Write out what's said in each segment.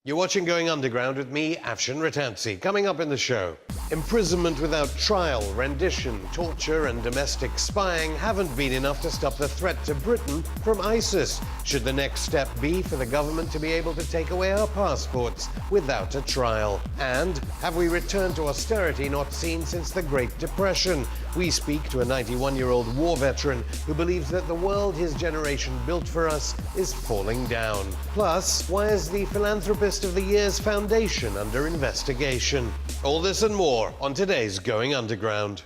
You're watching Going Underground with me, Afshin Rattansi. Coming up in the show, imprisonment without trial, rendition, torture and domestic spying haven't been enough to stop the threat to Britain from ISIS. Should the next step be for the government to be able to take away our passports without a trial? And have we returned to austerity not seen since the Great Depression? We speak to a 91-year-old war veteran who believes that the world his generation built for us is falling down. Plus, why is the Philanthropist of the Year's foundation under investigation? All this and more on today's Going Underground.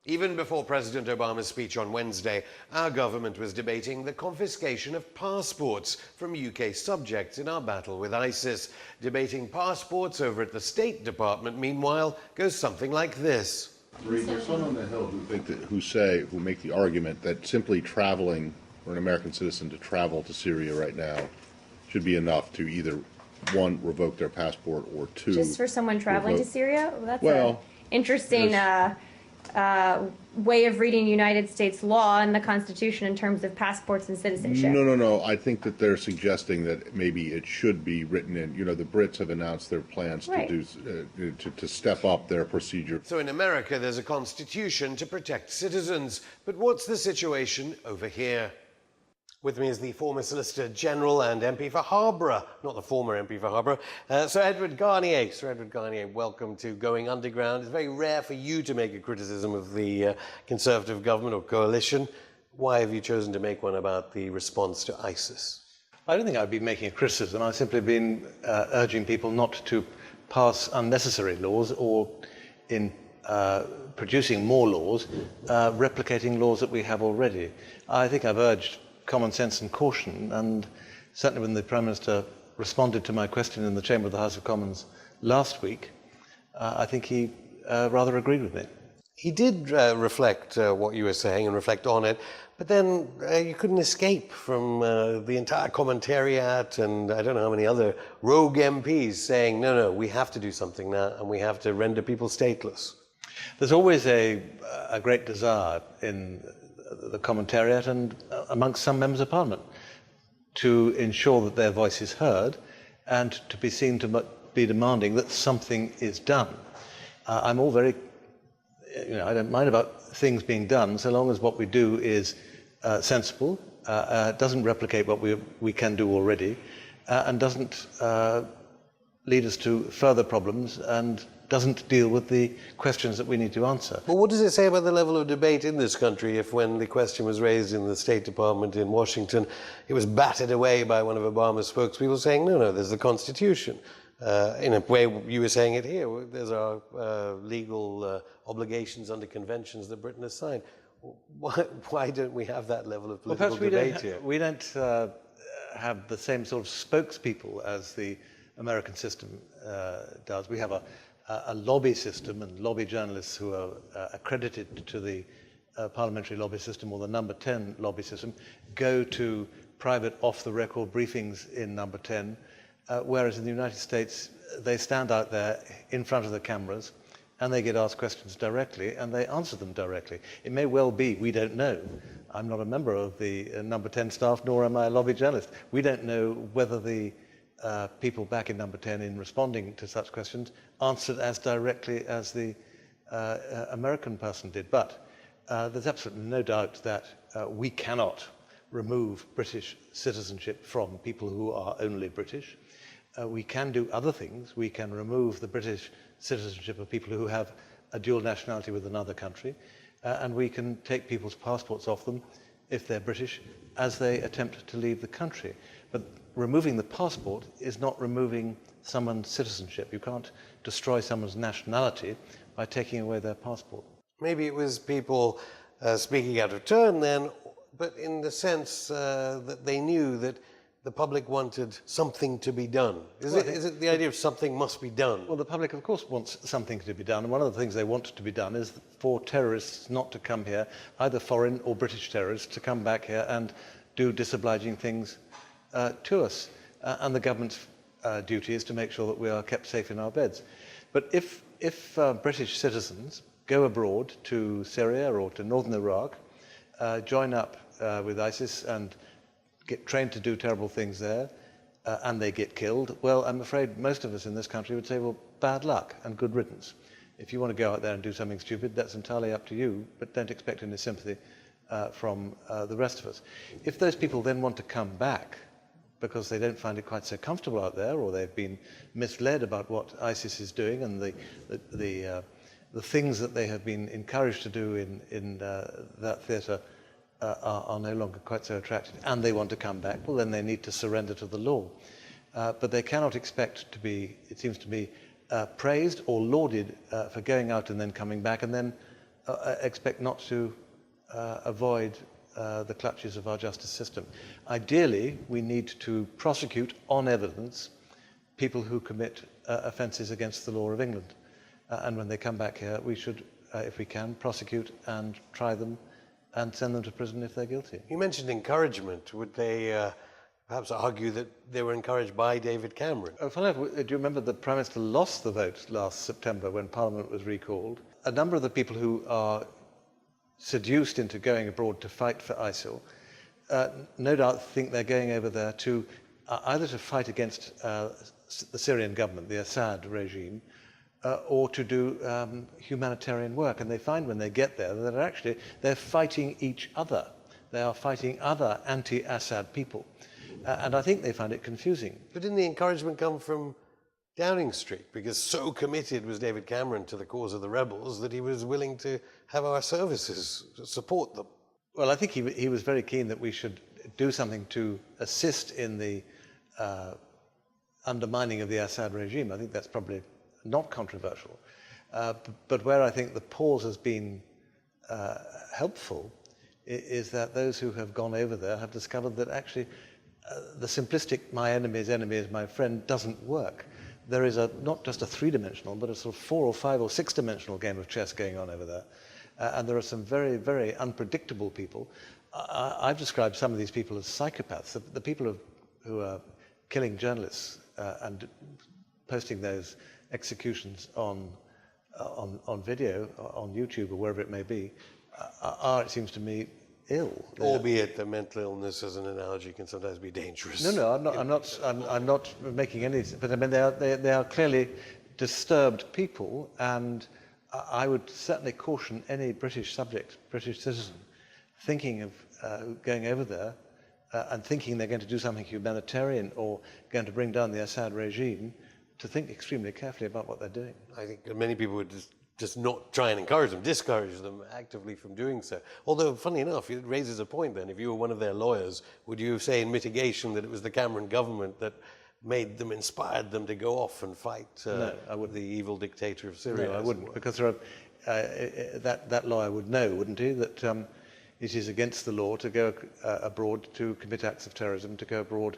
Even before President Obama's speech on Wednesday, our government was debating the confiscation of passports from UK subjects in our battle with ISIS. Debating passports over at the State Department, meanwhile, goes something like this. There's some on the Hill who make the argument that simply traveling, for an American citizen to travel to Syria right now, should be enough to either, one, revoke their passport, or two... Just for someone traveling to Syria? Well, that's an interesting way of reading United States law and the Constitution in terms of passports and citizenship. No. I think that they're suggesting that maybe it should be written in. You know, the Brits have announced their plans to step up their procedure. So in America, there's a constitution to protect citizens. But what's the situation over here? With me is the former Solicitor General and MP for Harborough, not the former MP for Harborough, Sir Edward Garnier. Sir Edward Garnier, welcome to Going Underground. It's very rare for you to make a criticism of the Conservative government or coalition. Why have you chosen to make one about the response to ISIS? I don't think I've been making a criticism. I've simply been urging people not to pass unnecessary laws or, in producing more laws, replicating laws that we have already. I think I've urged common sense and caution, and certainly when the Prime Minister responded to my question in the Chamber of the House of Commons last week, I think he rather agreed with me. He did reflect what you were saying and reflect on it, but then you couldn't escape from the entire commentariat and I don't know how many other rogue MPs saying, no, we have to do something now and we have to render people stateless. There's always a great desire in the commentariat and amongst some members of Parliament to ensure that their voice is heard and to be seen to be demanding that something is done. I'm all very, I don't mind about things being done so long as what we do is sensible, doesn't replicate what we can do already, and doesn't lead us to further problems and doesn't deal with the questions that we need to answer. Well, what does it say about the level of debate in this country if when the question was raised in the State Department in Washington, it was batted away by one of Obama's spokespeople saying, no, there's the Constitution. In a way, you were saying it here, there's our legal obligations under conventions that Britain has signed. Why don't we have that level of political debate here? We don't have the same sort of spokespeople as the American system does. We have a lobby system, and lobby journalists who are accredited to the parliamentary lobby system or the number 10 lobby system go to private off-the-record briefings in number 10, whereas in the United States they stand out there in front of the cameras and they get asked questions directly and they answer them directly. It may well be, we don't know. I'm not a member of the number 10 staff, nor am I a lobby journalist. We don't know whether the people back in number 10 in responding to such questions answered as directly as the American person did. But there's absolutely no doubt that we cannot remove British citizenship from people who are only British. We can do other things. We can remove the British citizenship of people who have a dual nationality with another country, and we can take people's passports off them if they're British as they attempt to leave the country. But removing the passport is not removing someone's citizenship. You can't destroy someone's nationality by taking away their passport. Maybe it was people speaking out of turn then, but in the sense that they knew that the public wanted something to be done. Is it the idea of something must be done? Well, the public, of course, wants something to be done. And one of the things they want to be done is for terrorists not to come here, either foreign or British terrorists, to come back here and do disobliging things to us. And the government's duty is to make sure that we are kept safe in our beds. But if British citizens go abroad to Syria or to northern Iraq, join up with ISIS and get trained to do terrible things there, and they get killed, well, I'm afraid most of us in this country would say, well, bad luck and good riddance. If you want to go out there and do something stupid, that's entirely up to you, but don't expect any sympathy from the rest of us. If those people then want to come back because they don't find it quite so comfortable out there, or they've been misled about what ISIS is doing and the things that they have been encouraged to do in that theatre are no longer quite so attractive, and they want to come back, well, then they need to surrender to the law. But they cannot expect to be, it seems to me, praised or lauded for going out and then coming back, and then expect not to avoid the clutches of our justice system. Ideally, we need to prosecute on evidence people who commit offences against the law of England. And when they come back here, we should, if we can, prosecute and try them and send them to prison if they're guilty. You mentioned encouragement. Would they perhaps argue that they were encouraged by David Cameron? Funnily enough, do you remember the Prime Minister lost the vote last September when Parliament was recalled? A number of the people who are seduced into going abroad to fight for ISIL no doubt think they're going over there to either to fight against the Syrian government, the Assad regime, or to do humanitarian work. And they find when they get there that actually they're fighting each other. They are fighting other anti-Assad people. And I think they find it confusing. But didn't the encouragement come from Downing Street? Because so committed was David Cameron to the cause of the rebels that he was willing to have our services support them. Well, I think he was very keen that we should do something to assist in the undermining of the Assad regime. I think that's probably not controversial. But where I think the pause has been helpful is that those who have gone over there have discovered that actually the simplistic my enemy's enemy is my friend doesn't work. There is not just a three-dimensional, but a sort of 4 or 5 or 6-dimensional game of chess going on over there. And there are some very, very unpredictable people. I've described some of these people as psychopaths. The people who are killing journalists and posting those executions on video, on YouTube or wherever it may be, are, it seems to me, ill. Albeit the mental illness, as an analogy, can sometimes be dangerous. No, I'm not making any. But I mean, they are clearly disturbed people, and I would certainly caution any British subject, British citizen, thinking of going over there and thinking they're going to do something humanitarian or going to bring down the Assad regime, to think extremely carefully about what they're doing. I think many people would just not try and encourage them, discourage them actively from doing so. Although, funny enough, it raises a point then. If you were one of their lawyers, would you say in mitigation that it was the Cameron government that made them, inspired them to go off and fight No, I wouldn't. the evil dictator of Syria? No, I wouldn't, because there are, that lawyer would know, wouldn't he, that it is against the law to go abroad to commit acts of terrorism, to go abroad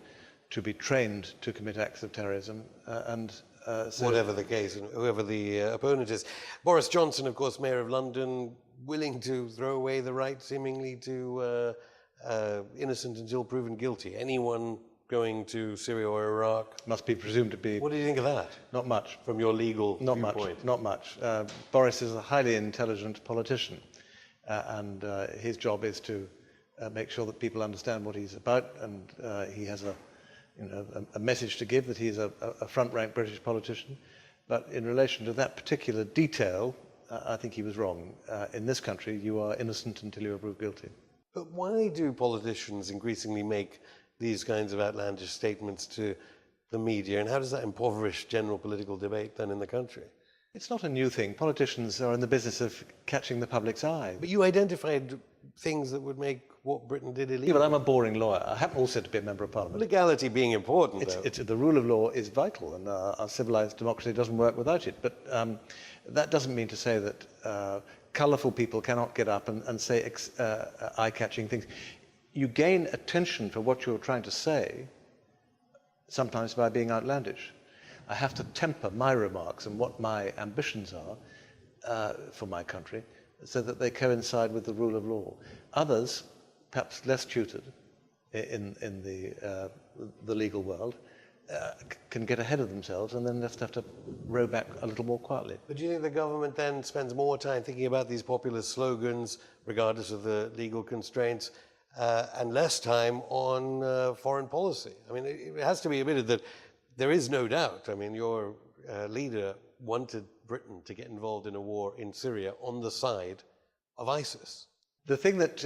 to be trained to commit acts of terrorism, so whatever the case, and whoever the opponent is. Boris Johnson, of course, Mayor of London, willing to throw away the right, seemingly, to innocent until proven guilty. Anyone going to Syria or Iraq must be presumed to be. What do you think of that? Not much. From your legal viewpoint? Not much. Boris is a highly intelligent politician, and his job is to make sure that people understand what he's about, and he has a message to give that he's a front-rank British politician. But in relation to that particular detail, I think he was wrong. In this country, you are innocent until you are proved guilty. But why do politicians increasingly make these kinds of outlandish statements to the media, and how does that impoverish general political debate then in the country? It's not a new thing. Politicians are in the business of catching the public's eye. But you identified things that would make what Britain did illegal. Yeah, but I'm a boring lawyer. I happen also to be a member of Parliament. Legality being important, though. The rule of law is vital, and our civilised democracy doesn't work without it. But that doesn't mean to say that colourful people cannot get up and say eye-catching things. You gain attention for what you're trying to say, sometimes by being outlandish. I have to temper my remarks and what my ambitions are for my country so that they coincide with the rule of law. Others, perhaps less tutored in the legal world, can get ahead of themselves and then just have to row back a little more quietly. But do you think the government then spends more time thinking about these populist slogans, regardless of the legal constraints, and less time on foreign policy? I mean, it has to be admitted that there is no doubt. I mean, your leader wanted Britain to get involved in a war in Syria on the side of ISIS. The thing that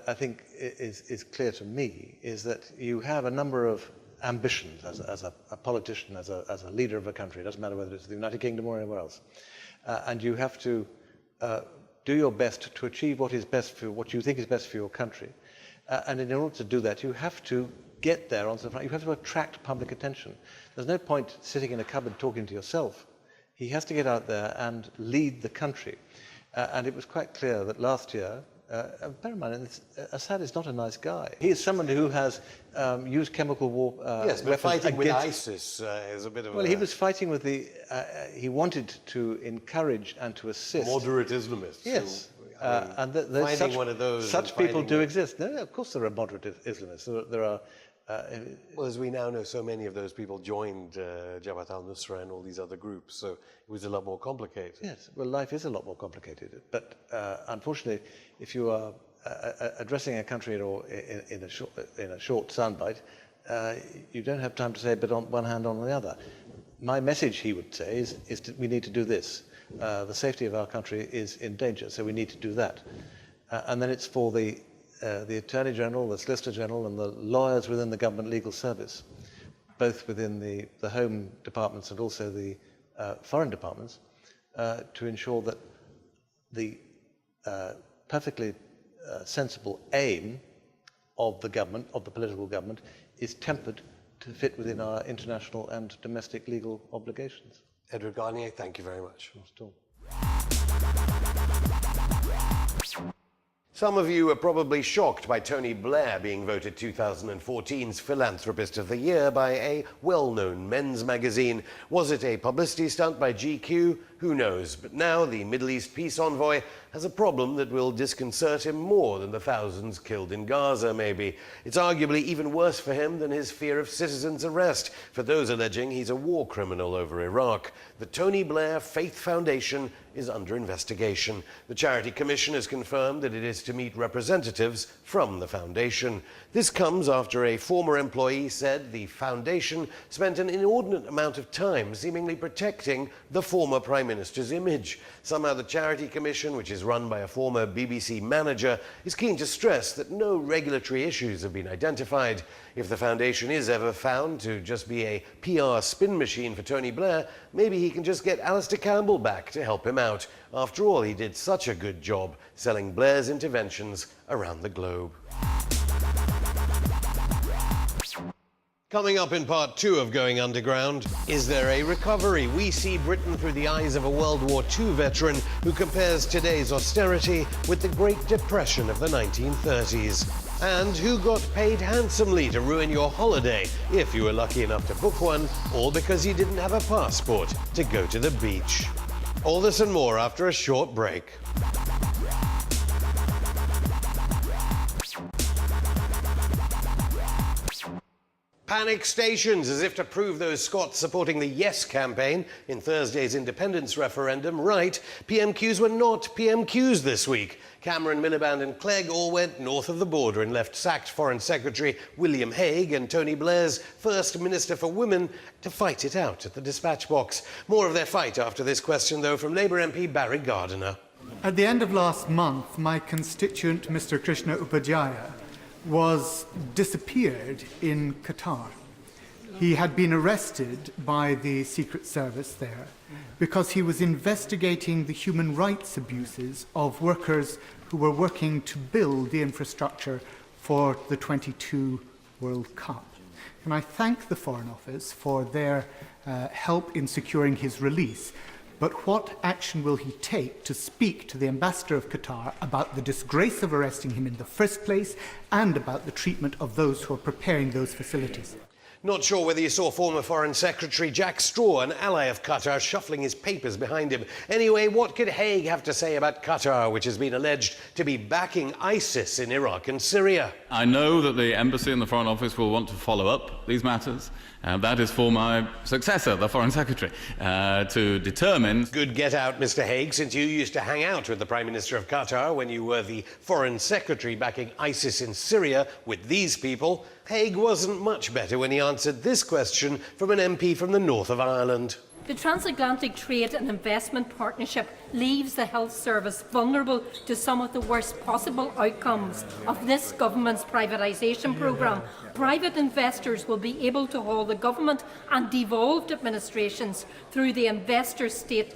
I think is clear to me is that you have a number of ambitions as a politician, as a leader of a country. It doesn't matter whether it's the United Kingdom or anywhere else. And you have to do your best to achieve what you think is best for your country. And in order to do that, you have to get there onto the front. You have to attract public attention. There's no point sitting in a cupboard talking to yourself. He has to get out there and lead the country. And it was quite clear that last year, bear in mind, Assad is not a nice guy. He is someone who has used chemical war yes, but weapons fighting with against... ISIS is a bit of Well, he was fighting with the... he wanted to encourage and to assist... moderate Islamists. Yes. And such people do exist. No, of course there are moderate Islamists. There are... well, as we now know, so many of those people joined Jabhat al-Nusra and all these other groups, so it was a lot more complicated. Yes, well, life is a lot more complicated. But unfortunately, if you are addressing a country in a short soundbite, you don't have time to say, but on one hand, on the other. My message, he would say, is that we need to do this. The safety of our country is in danger, so we need to do that. And then it's for the Attorney General, the Solicitor General and the lawyers within the government legal service, both within the Home Departments and also the Foreign Departments, to ensure that the perfectly sensible aim of the government, of the political government, is tempered to fit within our international and domestic legal obligations. Edward Garnier, thank you very much. Not at all. Some of you are probably shocked by Tony Blair being voted 2014's Philanthropist of the Year by a well-known men's magazine. Was it a publicity stunt by GQ? Who knows? But now the Middle East peace envoy has a problem that will disconcert him more than the thousands killed in Gaza, maybe. It's arguably even worse for him than his fear of citizens' arrest, for those alleging he's a war criminal over Iraq. The Tony Blair Faith Foundation is under investigation. The Charity Commission has confirmed that it is to meet representatives from the foundation. This comes after a former employee said the foundation spent an inordinate amount of time seemingly protecting the former Prime Minister's image. Somehow the Charity Commission, which is run by a former BBC manager, is keen to stress that no regulatory issues have been identified. If the foundation is ever found to just be a PR spin machine for Tony Blair, maybe he can just get Alistair Campbell back to help him out. After all, he did such a good job selling Blair's interventions around the globe. Coming up in part 2 of Going Underground, is there a recovery? We see Britain through the eyes of a World War II veteran who compares today's austerity with the Great Depression of the 1930s. And who got paid handsomely to ruin your holiday if you were lucky enough to book one, or because you didn't have a passport to go to the beach. All this and more after a short break. Panic stations, as if to prove those Scots supporting the Yes campaign in Thursday's independence referendum right. PMQs were not PMQs this week. Cameron, Miliband and Clegg all went north of the border and left sacked Foreign Secretary William Hague and Tony Blair's First Minister for Women to fight it out at the dispatch box. More of their fight after this question, though, from Labour MP Barry Gardiner. At the end of last month, my constituent, Mr. Krishna Upadhyaya, was disappeared in Qatar. He had been arrested by the Secret Service there because he was investigating the human rights abuses of workers who were working to build the infrastructure for the 22 World Cup. And I thank the Foreign Office for their help in securing his release. But what action will he take to speak to the ambassador of Qatar about the disgrace of arresting him in the first place and about the treatment of those who are preparing those facilities? Not sure whether you saw former Foreign Secretary Jack Straw, an ally of Qatar, shuffling his papers behind him. Anyway, what could Hague have to say about Qatar, which has been alleged to be backing ISIS in Iraq and Syria? I know that the Embassy and the Foreign Office will want to follow up these matters. That is for my successor, the Foreign Secretary, to determine. Good get out, Mr. Hague, since you used to hang out with the Prime Minister of Qatar when you were the Foreign Secretary backing ISIS in Syria with these people. Hague wasn't much better when he answered this question from an MP from the north of Ireland. The Transatlantic Trade and Investment Partnership leaves the health service vulnerable to some of the worst possible outcomes of this government's privatisation programme. Private investors will be able to hold the government and devolved administrations through the Investor-State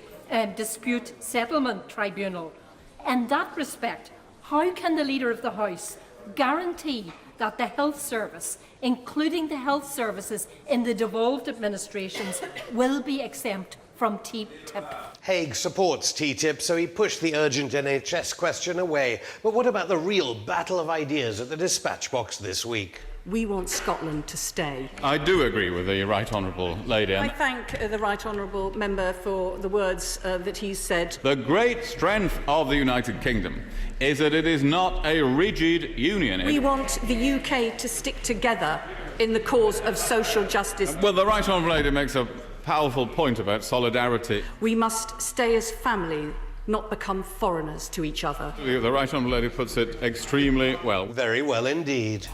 Dispute Settlement Tribunal. In that respect, how can the Leader of the House guarantee that the health service, including the health services in the devolved administrations, will be exempt from TTIP? Hague supports TTIP, so he pushed the urgent NHS question away. But what about the real battle of ideas at the dispatch box this week? We want Scotland to stay. I do agree with the Right Honourable Lady. I thank the Right Honourable Member for the words that he said. The great strength of the United Kingdom is that it is not a rigid union. We want the UK to stick together in the cause of social justice. Well, the Right Honourable Lady makes a powerful point about solidarity. We must stay as family, not become foreigners to each other. The Right Honourable Lady puts it extremely well. Very well indeed.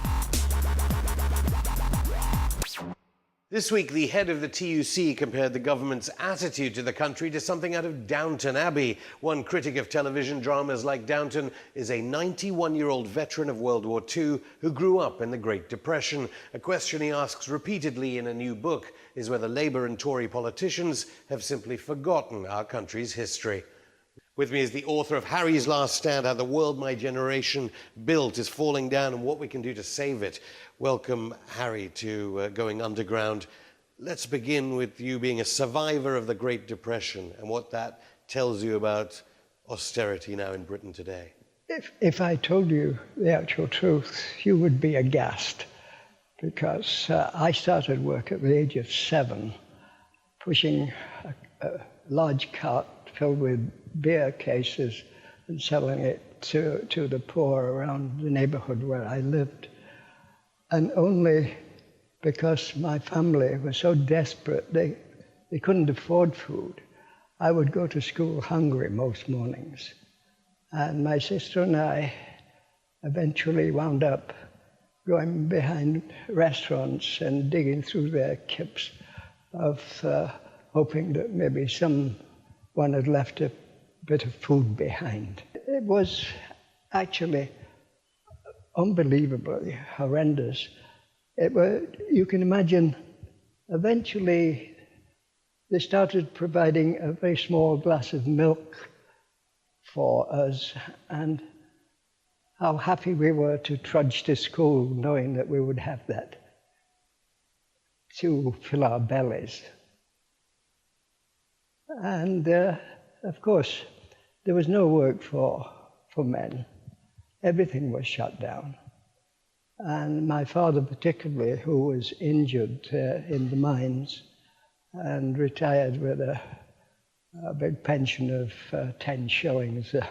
This week, the head of the TUC compared the government's attitude to the country to something out of Downton Abbey. One critic of television dramas like Downton is a 91-year-old veteran of World War II who grew up in the Great Depression. A question he asks repeatedly in a new book is whether Labour and Tory politicians have simply forgotten our country's history. With me is the author of Harry's Last Stand, How the World My Generation Built is Falling Down and What We Can Do to Save It. Welcome, Harry, to Going Underground. Let's begin with you being a survivor of the Great Depression and what that tells you about austerity now in Britain today. If I told you the actual truth, you would be aghast, because I started work at the age of 7, pushing a large cart filled with beer cases and selling it to the poor around the neighborhood where I lived. And only because my family was so desperate, they couldn't afford food. I would go to school hungry most mornings. And my sister and I eventually wound up going behind restaurants and digging through their kips of hoping that maybe someone had left a bit of food behind. It was actually unbelievably horrendous. You can imagine, eventually they started providing a very small glass of milk for us, and how happy we were to trudge to school knowing that we would have that to fill our bellies. And of course, there was no work for men. Everything was shut down. And my father particularly, who was injured in the mines and retired with a big pension of 10 shillings a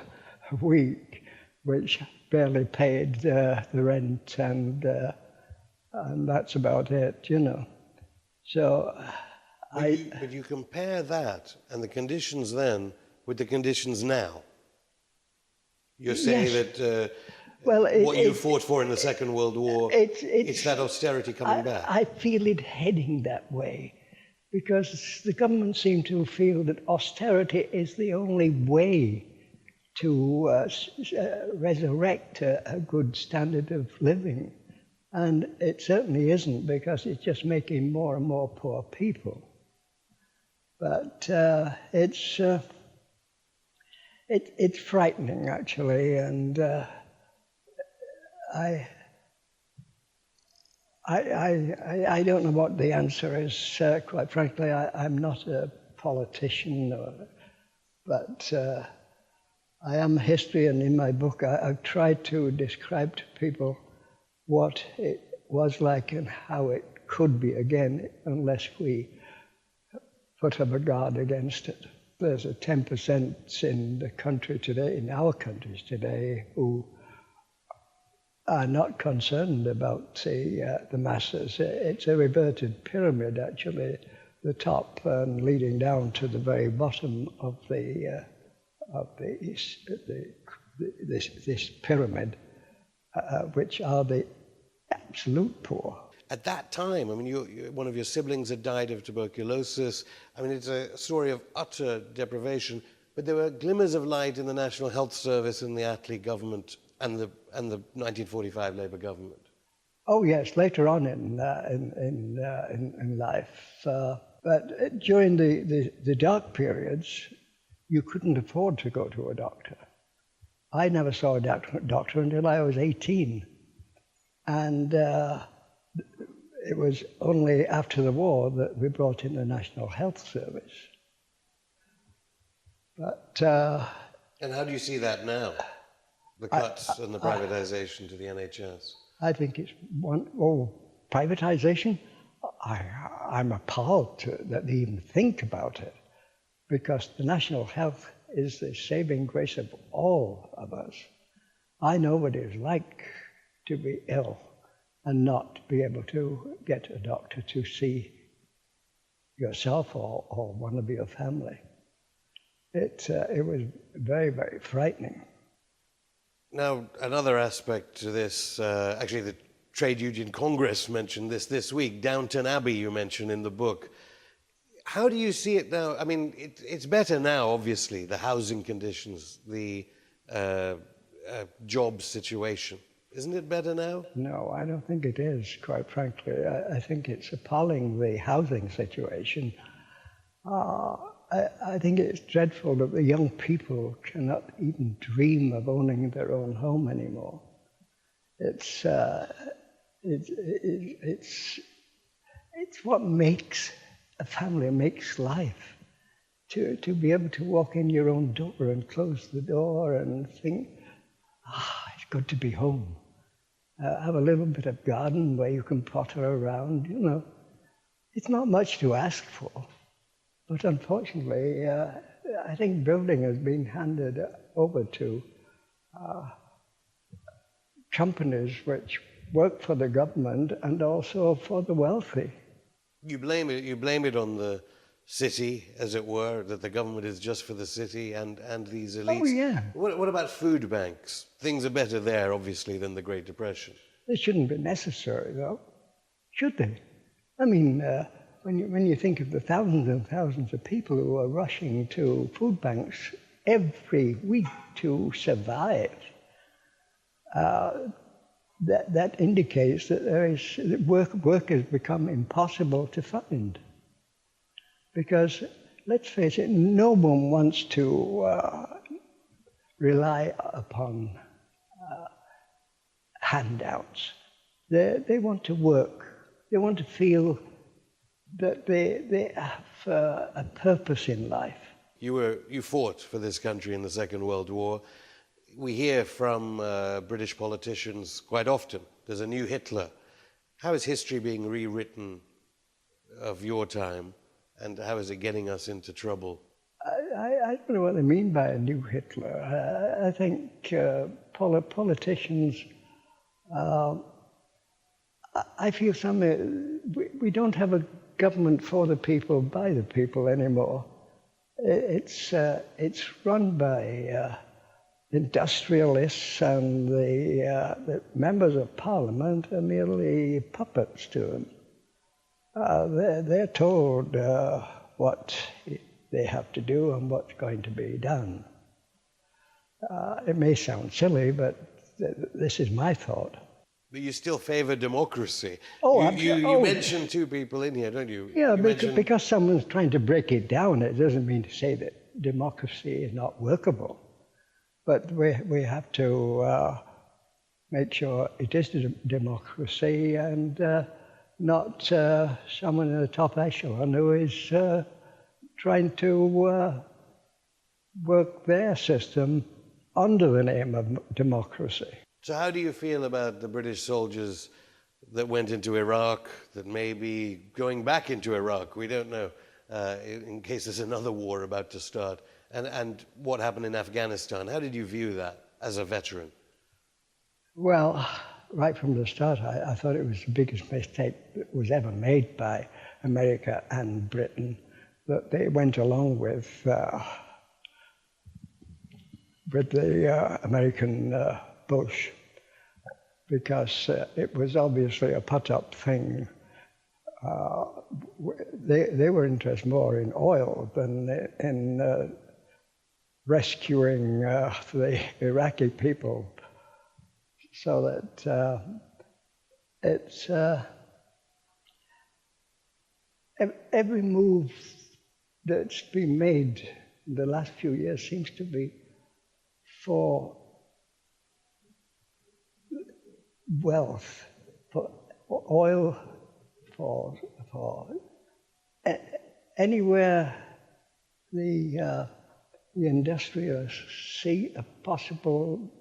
week, which barely paid the rent, and that's about it, you know. So But you compare that and the conditions then with the conditions now. You're saying that what you fought for in the Second World War, it's that austerity coming back. I feel it heading that way, because the government seem to feel that austerity is the only way to resurrect a good standard of living. And it certainly isn't, because it's just making more and more poor people. But it's frightening, actually, and I don't know what the answer is. Quite frankly, I'm not a politician, but I am a historian. In my book, I've tried to describe to people what it was like and how it could be again unless we put up a guard against it. There's a 10% in the country today, in our countries today, who are not concerned about, say, the masses. It's a reverted pyramid, actually, the top leading down to the very bottom of this pyramid, which are the absolute poor. At that time, I mean, one of your siblings had died of tuberculosis. I mean, it's a story of utter deprivation, but there were glimmers of light in the National Health Service and the Attlee government and the 1945 Labour government. Oh yes, later on in life, but during the dark periods, you couldn't afford to go to a doctor. I never saw a doctor until I was 18, and it was only after the war that we brought in the National Health Service. But and how do you see that now? The cuts and the privatisation to the NHS. I think it's privatisation. I'm appalled that they even think about it, because the national health is the saving grace of all of us. I know what it is like to be ill and not be able to get a doctor to see yourself or one of your family. It was very, very frightening. Now, another aspect to this, actually the Trade Union Congress mentioned this week, Downton Abbey you mention in the book. How do you see it now? I mean, it's better now, obviously, the housing conditions, the job situation. Isn't it better now? No, I don't think it is, quite frankly. I think it's appalling, the housing situation. I think it's dreadful that the young people cannot even dream of owning their own home anymore. It's what makes a family, makes life. To be able to walk in your own door and close the door and think, it's good to be home. Have a little bit of garden where you can potter around, you know. It's not much to ask for. But unfortunately, I think building has been handed over to companies which work for the government and also for the wealthy. You blame it on the city, as it were, that the government is just for the city and these elites. Oh, yeah. What about food banks? Things are better there, obviously, than the Great Depression. They shouldn't be necessary, though, should they? I mean, when you think of the thousands and thousands of people who are rushing to food banks every week to survive, that indicates that work has become impossible to find. Because, let's face it, no one wants to rely upon handouts. They want to work. They want to feel that they have a purpose in life. You fought for this country in the Second World War. We hear from British politicians quite often, there's a new Hitler. How is history being rewritten of your time, and how is it getting us into trouble? I don't know what they mean by a new Hitler. I think politicians, I feel we don't have a government for the people, by the people anymore. It's run by industrialists, and the members of Parliament are merely puppets to them. They're told what they have to do and what's going to be done. It may sound silly, but this is my thought. But you still favour democracy. Oh, you mentioned two people in here, don't you? Yeah, because someone's trying to break it down, it doesn't mean to say that democracy is not workable. But we have to make sure it is a democracy and not someone in the top echelon who is trying to work their system under the name of democracy. So how do you feel about the British soldiers that went into Iraq, that may be going back into Iraq, we don't know, in case there's another war about to start, and what happened in Afghanistan. How did you view that as a veteran? Well, right from the start, I thought it was the biggest mistake that was ever made by America and Britain, that they went along with the American Bush, because it was obviously a put-up thing. They were interested more in oil than in rescuing the Iraqi people. So that it's every move that's been made in the last few years seems to be for wealth, for oil, for anywhere the industrialists see a possible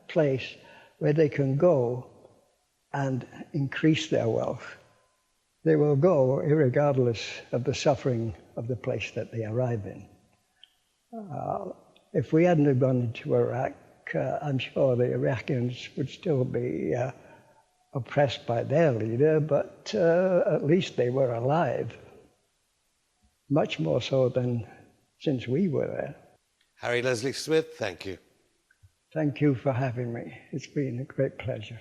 place where they can go and increase their wealth, they will go irregardless of the suffering of the place that they arrive in. If we hadn't have gone into Iraq, I'm sure the Iraqis would still be oppressed by their leader, but at least they were alive, much more so than since we were there. Harry Leslie Smith, thank you. Thank you for having me. It's been a great pleasure.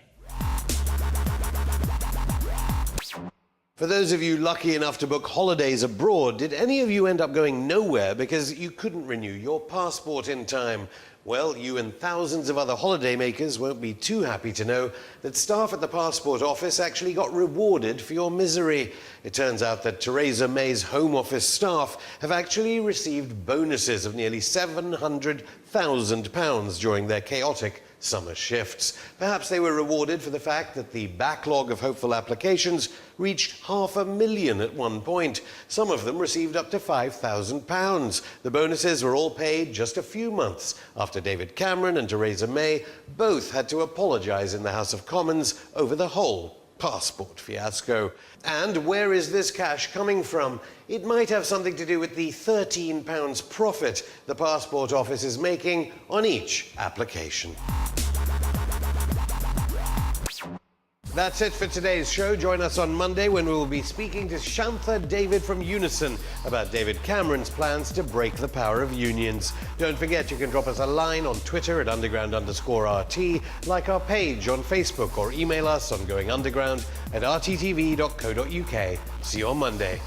For those of you lucky enough to book holidays abroad, did any of you end up going nowhere because you couldn't renew your passport in time? Well, you and thousands of other holidaymakers won't be too happy to know that staff at the passport office actually got rewarded for your misery. It turns out that Theresa May's Home Office staff have actually received bonuses of nearly £700,000 during their chaotic summer shifts. Perhaps they were rewarded for the fact that the backlog of hopeful applications reached 500,000 at one point. Some of them received up to £5,000. The bonuses were all paid just a few months after David Cameron and Theresa May both had to apologise in the House of Commons over the whole passport fiasco. And where is this cash coming from? It might have something to do with the £13 profit the passport office is making on each application. That's it for today's show. Join us on Monday when we will be speaking to Shantha David from Unison about David Cameron's plans to break the power of unions. Don't forget, you can drop us a line on Twitter at underground_RT, like our page on Facebook, or email us on goingunderground@rttv.co.uk. See you on Monday.